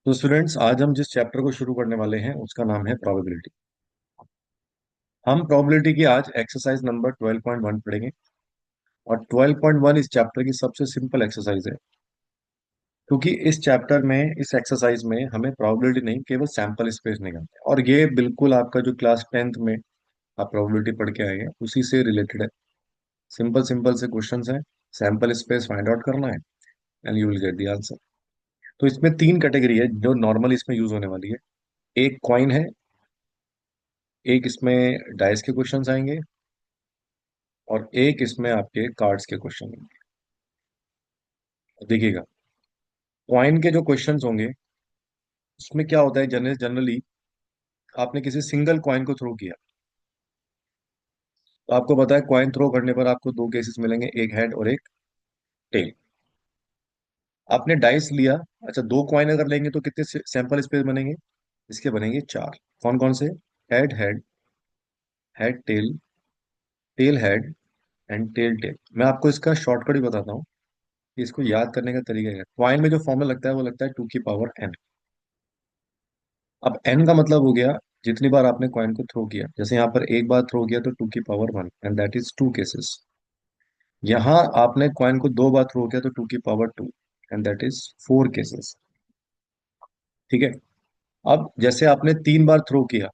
तो स्टूडेंट्स, आज हम जिस चैप्टर को शुरू करने वाले हैं उसका नाम है प्रोबेबिलिटी। हम प्रोबेबिलिटी की आज एक्सरसाइज नंबर 12.1 पढ़ेंगे। और 12.1 इस चैप्टर की सबसे सिंपल एक्सरसाइज है, क्योंकि इस चैप्टर में, इस एक्सरसाइज में हमें प्रोबेबिलिटी नहीं, केवल सैंपल स्पेस निकालना है। और ये बिल्कुल आपका जो क्लास 10th में आप प्रोबेबिलिटी पढ़ के आए हैं उसी से रिलेटेड है। सिंपल सिंपल से क्वेश्चंस हैं, सैंपल स्पेस फाइंड आउट करना है and you will get the answer. तो इसमें तीन कैटेगरी है जो नॉर्मली इसमें यूज होने वाली है। एक कॉइन है, एक इसमें डाइस के क्वेश्चंस आएंगे, और एक इसमें आपके कार्ड्स के क्वेश्चन होंगे। देखिएगा, कॉइन के जो क्वेश्चंस होंगे उसमें क्या होता है, जनरली आपने किसी सिंगल कॉइन को थ्रो किया, तो आपको पता है कॉइन थ्रो करने पर आपको दो केसेस मिलेंगे, एक हेड और एक टेल। आपने डाइस लिया, अच्छा दो कॉइन अगर लेंगे तो कितने सैंपल स्पेस बनेंगे? इसके बनेंगे चार। कौन कौन से? Head head, head tail, tail head and tail tail. मैं आपको इसका शॉर्टकट ही बताता हूँ कि इसको याद करने का तरीका है। कॉइन में जो फॉर्मूला लगता है वो लगता है 2 की पावर n। अब n का मतलब हो गया जितनी बार आपने कॉइन को थ्रो किया। जैसे यहाँ पर एक बार थ्रो किया तो 2 की power 1 and that is 2 cases. यहाँ आपने कॉइन को दो बार थ्रो किया तो 2 की power 2 and that is 4 cases. ठीक है। अब जैसे आपने तीन बार थ्रो किया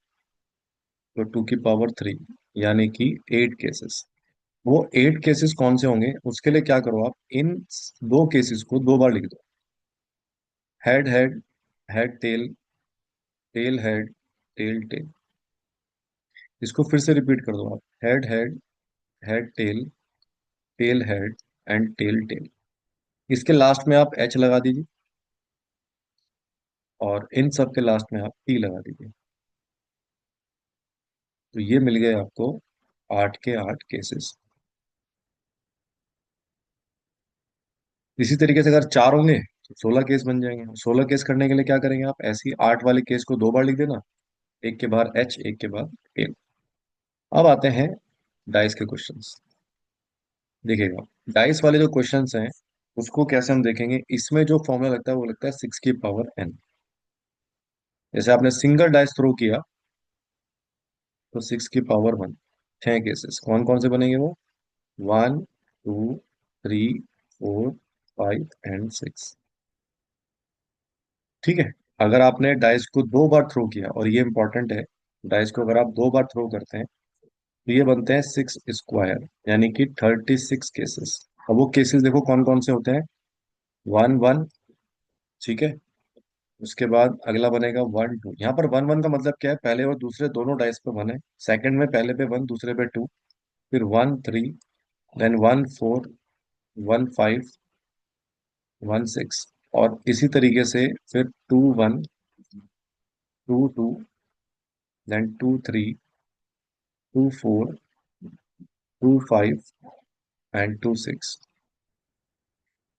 तो 2 की पावर 3, यानी कि 8 केसेस। वो 8 केसेस कौन से होंगे उसके लिए क्या करो, आप इन दो केसेस को दो बार लिख दो। Head head, head tail, tail head, tail tail. इसको फिर से रिपीट कर दो आप। Head head, head tail, tail head and tail tail. इसके लास्ट में आप एच लगा दीजिए, और इन सब के लास्ट में आप टी लगा दीजिए। तो ये मिल गए आपको 8 के 8 केसेस। इसी तरीके से अगर चार होंगे तो 16 केस बन जाएंगे। 16 केस करने के लिए क्या करेंगे आप, ऐसी आठ वाले केस को दो बार लिख देना, एक के बाद एच, एक के बाद टेल। अब आते हैं डाइस के क्वेश्चंस। देखिएगा, डाइस वाले जो क्वेश्चंस हैं उसको कैसे हम देखेंगे, इसमें जो फॉर्मूला लगता है वो लगता है 6 की पावर n। जैसे आपने सिंगल डाइस थ्रो किया तो 6 की पावर 1। 6 केसेस कौन कौन से बनेंगे वो? 1, 2, 3, 4, 5 एंड 6। ठीक है। अगर आपने डाइस को दो बार थ्रो किया, और ये इंपॉर्टेंट है, डाइस को अगर आप दो बार थ्रो करते हैं तो ये बनते हैं 6 स्क्वायर, यानी कि 36 केसेस। अब वो केसेस देखो कौन कौन से होते हैं। 1 1, ठीक है। उसके बाद अगला बनेगा 1 2। यहाँ पर 1 1 का मतलब क्या है, पहले और दूसरे दोनों डाइस पे 1 है। सेकंड में पहले पे 1, दूसरे पे 2। फिर 1 3, देन 1 4, 1 5, 1 6। और इसी तरीके से फिर 2 1, 2 2, then 2 3, 2 4, 2 5 and 2 6।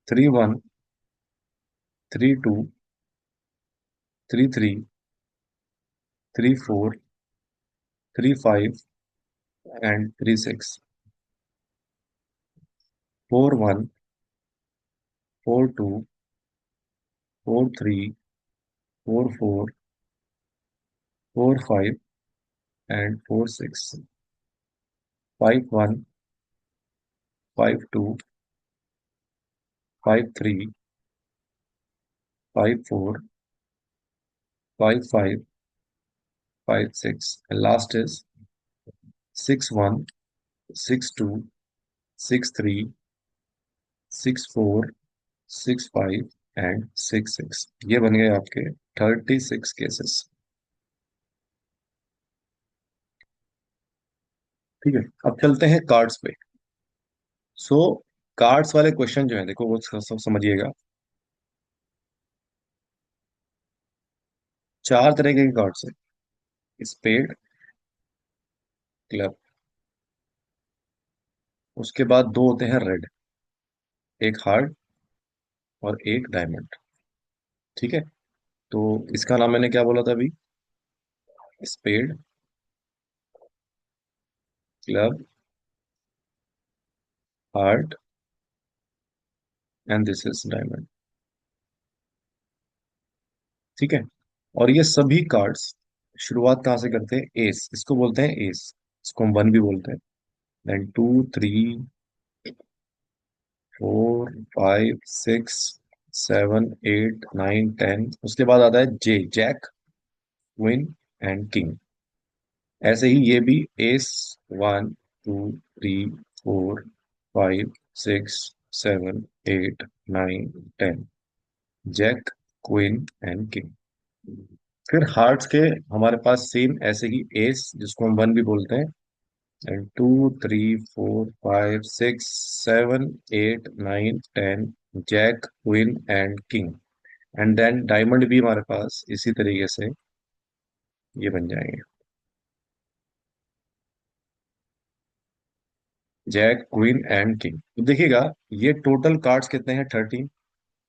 3 1, 3 2, 3 3, 3 4, 3 5 and 3 6। 4 1, 4 2, 4 3, 4 4, 4 5 and 4 6। 5 1, 5 2, 5 3, 5 4, 5 5, 5 6। And last is 6 1, 6 2, 6 3, 6 4, 6 5 and 6 6। ये बन गए आपके 36 केसेस। ठीक है। अब चलते हैं कार्ड्स पे। सो कार्ड्स वाले क्वेश्चन जो है, देखो वो सब समझिएगा। चार तरह के कार्ड्स है: स्पेड, क्लब, उसके बाद दो होते हैं रेड, एक हार्ट और एक डायमंड। ठीक है। तो इसका नाम मैंने क्या बोला था अभी? Spade, club, heart and this is diamond. ठीक है। और ये सभी कार्ड्स शुरुआत कहाँ से करते हैं? एस, इसको बोलते हैं एस, इसको हम वन भी बोलते हैं। Then two, three, four, five, six, seven, eight, nine, ten. उसके बाद आता है J, jack, queen and king. ऐसे ही ये भी ace, one, two, three, four, five, six, seven, eight, nine, ten, jack, queen and king. फिर हार्ट्स के हमारे पास सेम ऐसे ही एस, जिसको हम वन भी बोलते हैं, and two, three, four, five, six, seven, eight, nine, ten, jack, queen and king. And then diamond भी हमारे पास इसी तरीके से ये बन जाएंगे, जैक, क्वीन एंड किंग। तो देखिएगा, ये टोटल कार्ड्स कितने हैं? 13।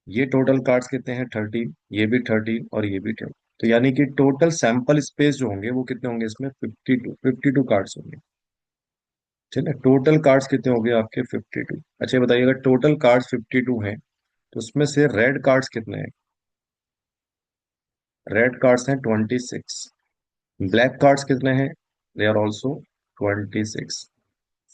ये टोटल कार्ड्स कितने हैं? 13। ये भी 13 और ये भी 10। तो यानी कि टोटल सैंपल स्पेस जो होंगे वो कितने होंगे इसमें? 52, 52 कार्ड्स होंगे। चलिए, टोटल कार्ड्स कितने होंगे आपके? 52। अच्छा ये बताइए, अगर टोटल कार्ड्स 52 हैं तो उसमें से रेड कार्ड्स कितने हैं? रेड कार्ड्स हैं 26। ब्लैक कार्ड्स कितने हैं? They are also 26।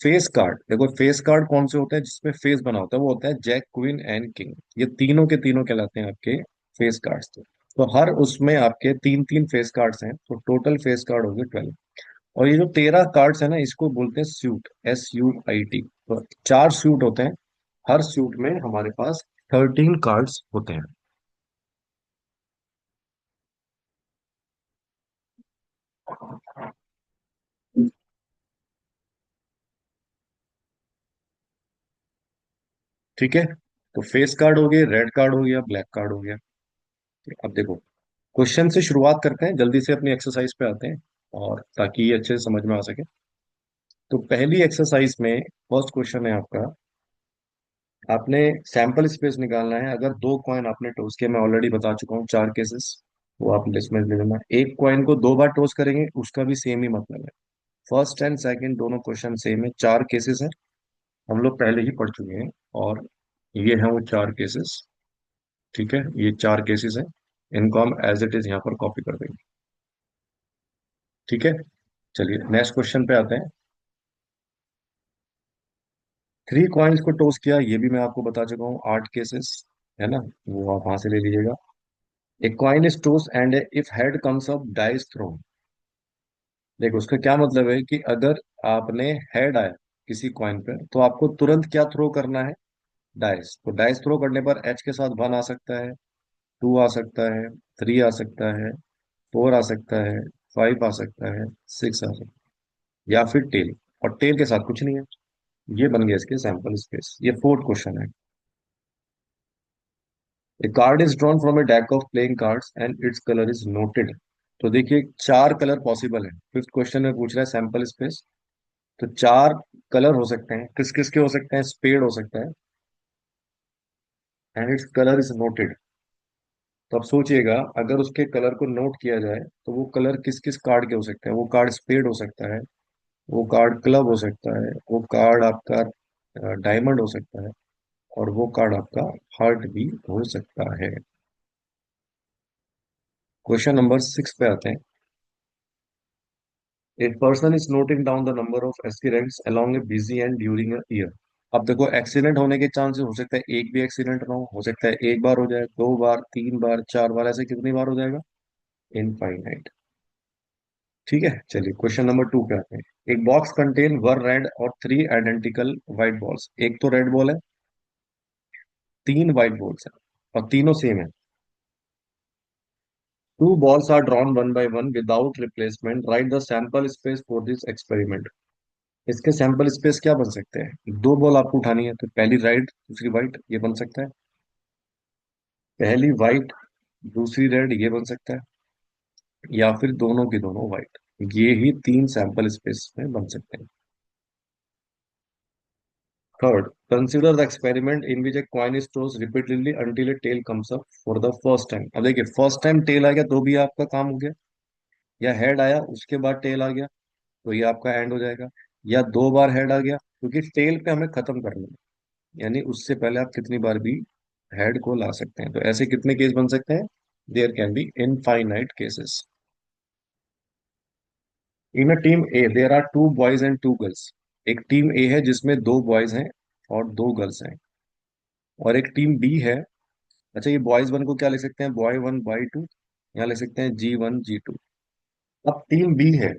Face card, देखो फेस कार्ड कौन से होते हैं जिसमें फेस बना होता है? वो होता है जैक, क्वीन एंड किंग। ये तीनों के तीनों कहलाते हैं आपके फेस कार्ड्स। तो हर उसमें आपके तीन तीन फेस कार्ड्स हैं, तो टोटल फेस कार्ड हो गए 12। और ये जो 13 कार्ड्स है ना, इसको बोलते हैं सूट, SUIT। तो 4 सूट होते हैं, हर सूट में हमारे पास 13 कार्ड्स होते हैं। ठीक है, तो फेस कार्ड हो गए, रेड कार्ड हो गया, ब्लैक कार्ड हो गया। अब देखो, क्वेश्चन से शुरुआत करते हैं, जल्दी से अपनी एक्सरसाइज पे आते हैं, और ताकि ये अच्छे से समझ में आ सके। तो पहली एक्सरसाइज में फर्स्ट क्वेश्चन है आपका, आपने सैंपल स्पेस निकालना है। अगर दो कॉइन आपने टॉस किया, मैं ऑलरेडी बता चुका हूँ 4 केसेस, वो आप लिस्ट में ले लेना। एक कॉइन को 2 बार टॉस करेंगे, उसका भी सेम ही मतलब है। फर्स्ट एंड सेकंड दोनों क्वेश्चन सेम है, 4 केसेस हैं, हम लोग पहले ही पढ़ चुके हैं। और ये हैं वो 4 केसेस। ठीक है, ये 4 केसेस हैं, इनको हम एज इट इज यहाँ पर कॉपी कर देंगे। ठीक है, चलिए नेक्स्ट क्वेश्चन पे आते हैं। 3 कॉइन्स को टॉस किया, ये भी मैं आपको बता चुका हूँ, 8 केसेस है ना, वो आप वहां से ले लीजिएगा। एक coin is toss and if head comes up dice throw. देखो उसका क्या मतलब है कि अगर आपने हेड आया किसी कॉइन पे, तो आपको तुरंत क्या थ्रो करना है? डाइस। तो डाइस थ्रो करने पर एच के साथ 1 आ सकता है, 2 आ सकता है, 3 आ सकता है, 4 आ सकता है, 5 आ सकता है, 6 आ सकता है, या फिर टेल। और टेल के साथ कुछ नहीं है। ये बन गया इसके सैंपल स्पेस। ये फोर्थ क्वेश्चन है। A card is drawn from a deck of playing cards and its colour is noted. तो देखिए 4 कलर पॉसिबल है, फिफ्थ क्वेश्चन में पूछ रहा है सैंपल स्पेस। तो 4 कलर हो सकते हैं, किस किस के हो सकते हैं? स्पेड हो सकता है, and its colour is noted. तो अब सोचिएगा, अगर उसके कलर को नोट किया जाए तो वो कलर किस किस कार्ड के हो सकते हैं? वो कार्ड स्पेड हो सकता है, वो कार्ड क्लब हो सकता है, वो कार्ड आपका डायमंड हो सकता है, और वो कार्ड आपका हार्ट भी हो सकता है। क्वेश्चन नंबर 6 पे आते हैं। A person is noting down the number of accidents along A busy and during a year. अब देखो, एक्सीडेंट होने के चांसेस हो सकता है, एक भी एक्सीडेंट ना हो सकता है एक बार हो जाए, 2 बार, 3 बार, 4 बार, ऐसे कितनी बार हो जाएगा? इनफाइनाइट। ठीक है, चलिए क्वेश्चन नंबर 2 पे आते हैं। एक बॉक्स कंटेन वन रेड और 3 आइडेंटिकल व्हाइट बॉल्स। एक तो रेड बॉल है, 3 व्हाइट बॉल्स है, और तीनों सेम है। Two balls are drawn one by one without replacement, write the sample space for this experiment. इसके सैंपल स्पेस क्या बन सकते हैं? 2 बॉल आपको उठानी है, तो पहली रेड दूसरी व्हाइट, ये बन सकता है। पहली व्हाइट दूसरी रेड, ये बन सकता है। या फिर दोनों की दोनों व्हाइट। ये ही 3 सैंपल स्पेस में बन सकते हैं। Third, consider the experiment in which a coin is tossed repeatedly until a tail comes up for the first time. अब देखिए, फर्स्ट टाइम टेल आ गया तो भी आपका काम हो गया, या हेड आया उसके बाद टेल आ गया तो ये आपका एंड हो जाएगा, या 2 बार हेड आ गया, क्योंकि टेल पे हमें खत्म करना है। यानी उससे पहले आप कितनी बार भी हेड को ला सकते हैं। तो ऐसे कितने केस बन सकते हैं? There can be infinite cases. In a team A there are two boys and two girls. एक टीम ए है जिसमें दो बॉयज हैं और दो गर्ल्स हैं। और एक टीम बी है। अच्छा, ये बॉयज वन को क्या लिख सकते हैं, बॉय वन बॉय टू। यहाँ लिख सकते हैं G1 G2। अब टीम बी है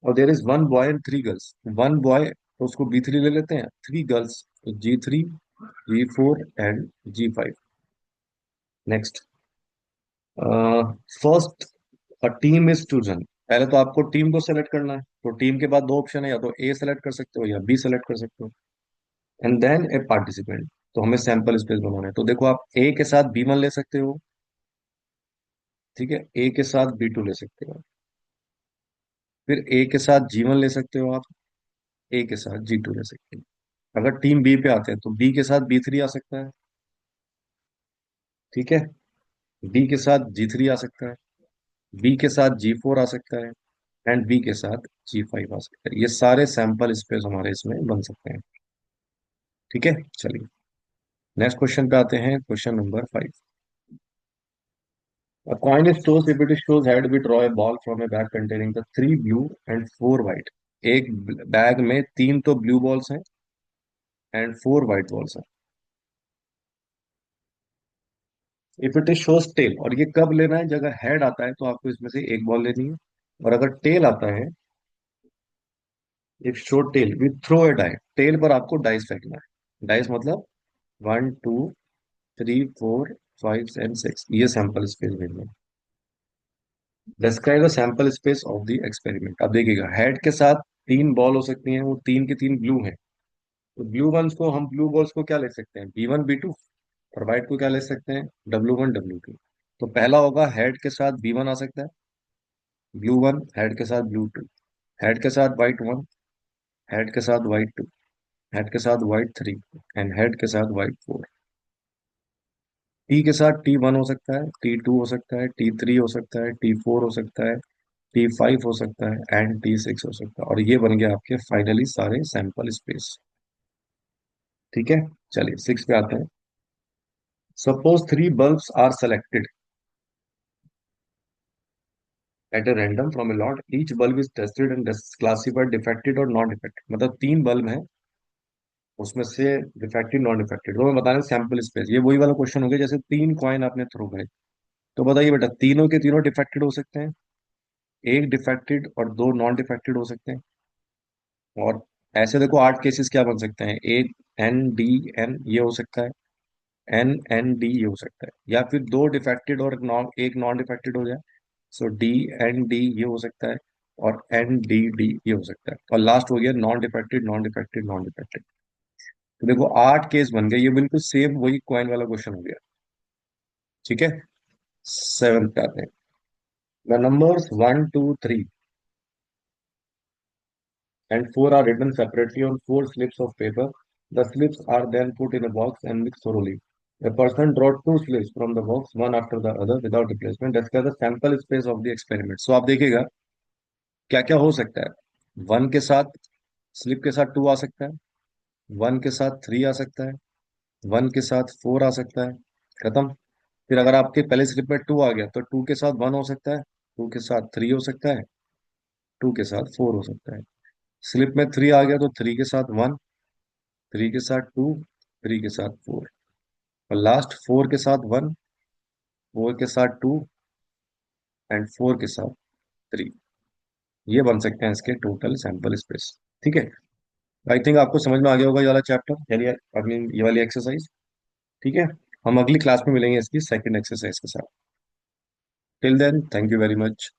और there is one boy and three girls. One boy तो उसको B3 ले लेते हैं, थ्री गर्ल्स तो G3 G4 and G5। Next, first a team is chosen. पहले तो आपको टीम को सेलेक्ट करना है, तो टीम के बाद दो ऑप्शन है, या तो ए सेलेक्ट कर सकते हो या बी सेलेक्ट कर सकते हो। And then a participant. तो हमें सैंपल स्पेस बनाना है, तो देखो आप ए के साथ B1 ले सकते हो। ठीक है, ए के साथ B2 ले सकते हो। फिर ए के साथ G1 ले सकते हो आप। ए के साथ G2 ले सकते हो। अगर टीम बी पे आते हैं तो बी के साथ B3 आ सकता है। ठीक है, बी के साथ G3 आ सकता है। बी के साथ G4 आ सकता है। एंड बी के साथ G5 आ सकता है। ये सारे सैंपल स्पेस हमारे इसमें बन सकते हैं। ठीक है, चलिए नेक्स्ट क्वेश्चन पे आते हैं, question number 5। A coin is tossed if it is shows head, we draw a ball from a bag containing the three blue and four white। एक बैग में तीन तो ब्लू बॉल्स हैं एंड फोर व्हाइट बॉल्स हैं। If it is shows tail, और ये कब लेना है, जब अगर हेड आता है तो आपको इसमें से एक बॉल लेनी है। और अगर टेल आता है, if show tail we throw a die. Tail पर आपको डाइस फेंकना है। डाइस मतलब 1 2 3 4 5 एंड 6, ये सैंपल स्पेस भेजना है। Describe the sample space of the experiment. अब देखिएगा, हेड के साथ तीन बॉल हो सकती हैं, वो तीन के तीन ब्लू हैं। तो ब्लू वंस को हम ब्लू बॉल्स को क्या लिख सकते हैं, B1 B2। और व्हाइट को क्या लिख सकते हैं, W1 W2। तो पहला होगा हेड के साथ B1 आ सकता है, ब्लू वन हेड के साथ ब्लू टू, हेड के साथ व्हाइट वन, हेड के साथ व्हाइट टू, हेड के साथ व्हाइट थ्री, एंड हेड के साथ व्हाइट फोर। टी के साथ T1 हो सकता है, T2 हो सकता है, T3 हो सकता है, T4 हो सकता है, T5 हो सकता है एंड T6 हो सकता है। और ये बन गया आपके फाइनली सारे सैंपल स्पेस। ठीक है, चलिए 6 पे आते हैं। Suppose three bulbs are selected at a random from a lot, each bulb is tested and classified defected और नॉन डिफेक्टेड। मतलब तीन बल्ब हैं, उसमें से डिफेक्टेड नॉन डिफेक्टेड, तो मैं बता रहा हूँ सैंपल स्पेस। ये वही वाला क्वेश्चन हो गया, जैसे तीन कॉइन आपने थ्रो करे, तो बताइए बेटा, तीनों के तीनों डिफेक्टेड हो सकते हैं, एक डिफेक्टेड और दो नॉन डिफेक्टेड हो सकते हैं। और ऐसे देखो 8 केसेस क्या बन सकते हैं, एक ND N ये हो सकता है, NND ये हो सकता है, या फिर दो डिफेक्टेड और एक नॉन डिफेक्टेड हो जाए, सो DND ये हो सकता है, और NDD ये हो सकता है। और लास्ट हो गया non defected non defected non defected. तो देखो 8 केस बन गए, ये बिल्कुल सेम वही क्वाइन वाला क्वेश्चन हो गया। ठीक है, 7 पे आते हैं। The numbers 1 2 3 and 4 are written separately on four slips of paper. The slips are then put in a box and mixed thoroughly. A person draw two slips from the box, one after the other, without replacement. Describe the sample space of the experiment. So आप देखिएगा क्या क्या हो सकता है। One के साथ, slip के साथ टू आ सकता है, वन के साथ थ्री आ सकता है, वन के साथ फोर आ सकता है। खत्म। फिर अगर आपके पहले स्लिप में टू आ गया तो टू के साथ वन हो सकता है, टू के साथ थ्री हो सकता है, टू के साथ फोर हो सकता है। स्लिप में थ्री आ गया तो थ्री के साथ वन, थ्री के साथ टू, थ्री के साथ फोर, और लास्ट फोर के साथ वन, फोर के साथ टू, एंड फोर के साथ थ्री। ये बन सकते हैं इसके टोटल सैंपल स्पेस। ठीक है, आई थिंक आपको समझ में आ गया होगा ये वाला चैप्टर, यानी अगली ये वाली एक्सरसाइज। ठीक है, हम अगली क्लास में मिलेंगे इसकी सेकंड एक्सरसाइज के साथ। Till then, thank you very much.